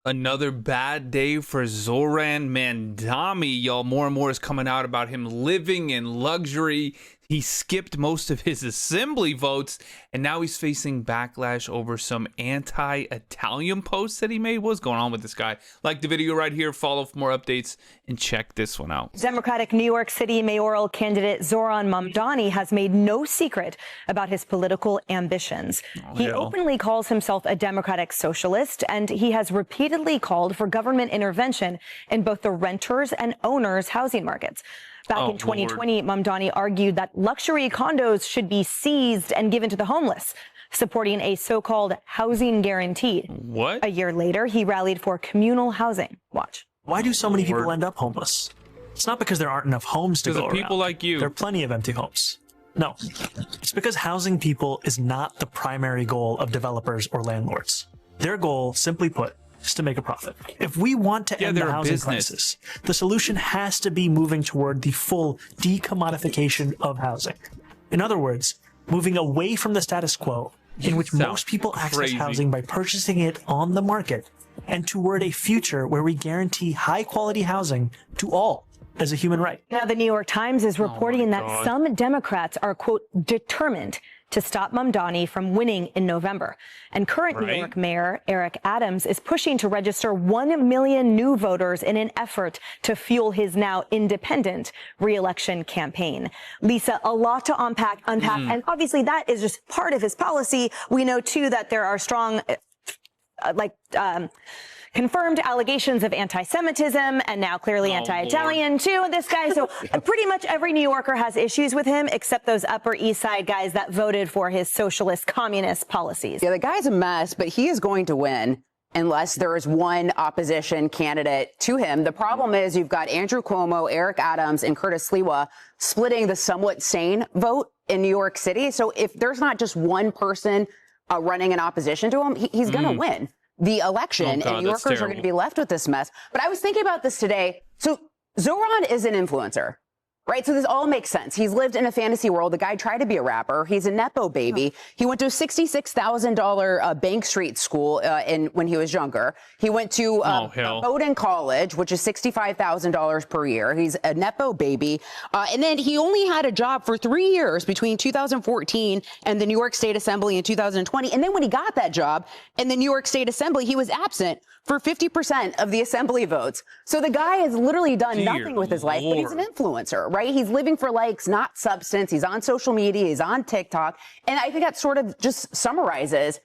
Another bad day for Zohran Mamdani, y'all. More and more is coming out about him living in luxury. He skipped most of his assembly votes, and now he's facing backlash over some anti-Italian posts that he made. What's going on with this guy? Like the video right here, follow for more updates, and check this one out. Democratic New York City mayoral candidate Zohran Mamdani has made no secret about his political ambitions. He openly calls himself a Democratic Socialist, and he has repeatedly called for government intervention in both the renters and owners housing markets. Back in 2020, Mamdani argued that luxury condos should be seized and given to the homeless, supporting a so-called housing guarantee. What? A year later, he rallied for communal housing. Watch. Why do so many people end up homeless? It's not because there aren't enough homes to go around. People like you. There are plenty of empty homes. No, it's because housing people is not the primary goal of developers or landlords. Their goal, simply put, is to make a profit. If we want to end the housing crisis, the solution has to be moving toward the full decommodification of housing. In other words, moving away from the status quo in which most people access housing by purchasing it on the market, and toward a future where we guarantee high-quality housing to all as a human right. Now, the New York Times is reporting that some Democrats are, quote, determined to stop Mamdani from winning in November. And current New York Mayor Eric Adams is pushing to register 1 million new voters in an effort to fuel his now independent re-election campaign. Lisa, a lot to unpack, and obviously that is just part of his policy. We know, too, that there are strong, confirmed allegations of anti-Semitism and now clearly anti-Italian too, this guy. So pretty much every New Yorker has issues with him except those Upper East Side guys that voted for his socialist communist policies. Yeah, the guy's a mess, but he is going to win unless there is one opposition candidate to him. The problem is you've got Andrew Cuomo, Eric Adams, and Curtis Sliwa splitting the somewhat sane vote in New York City. So if there's not just one person running in opposition to him, he's going to win the election, and New Yorkers are going to be left with this mess. But I was thinking about this today. So Zohran is an influencer, right? So this all makes sense. He's lived in a fantasy world. The guy tried to be a rapper. He's a Nepo baby. He went to a $66,000 Bank Street school when he was younger. He went to Bowdoin College, which is $65,000 per year. He's a Nepo baby. And then he only had a job for 3 years between 2014 and the New York State Assembly in 2020. And then when he got that job in the New York State Assembly, he was absent for 50% of the assembly votes. So the guy has literally done nothing with his life, but he's an influencer, right? He's living for likes, not substance. He's on social media. He's on TikTok. And I think that sort of just summarizes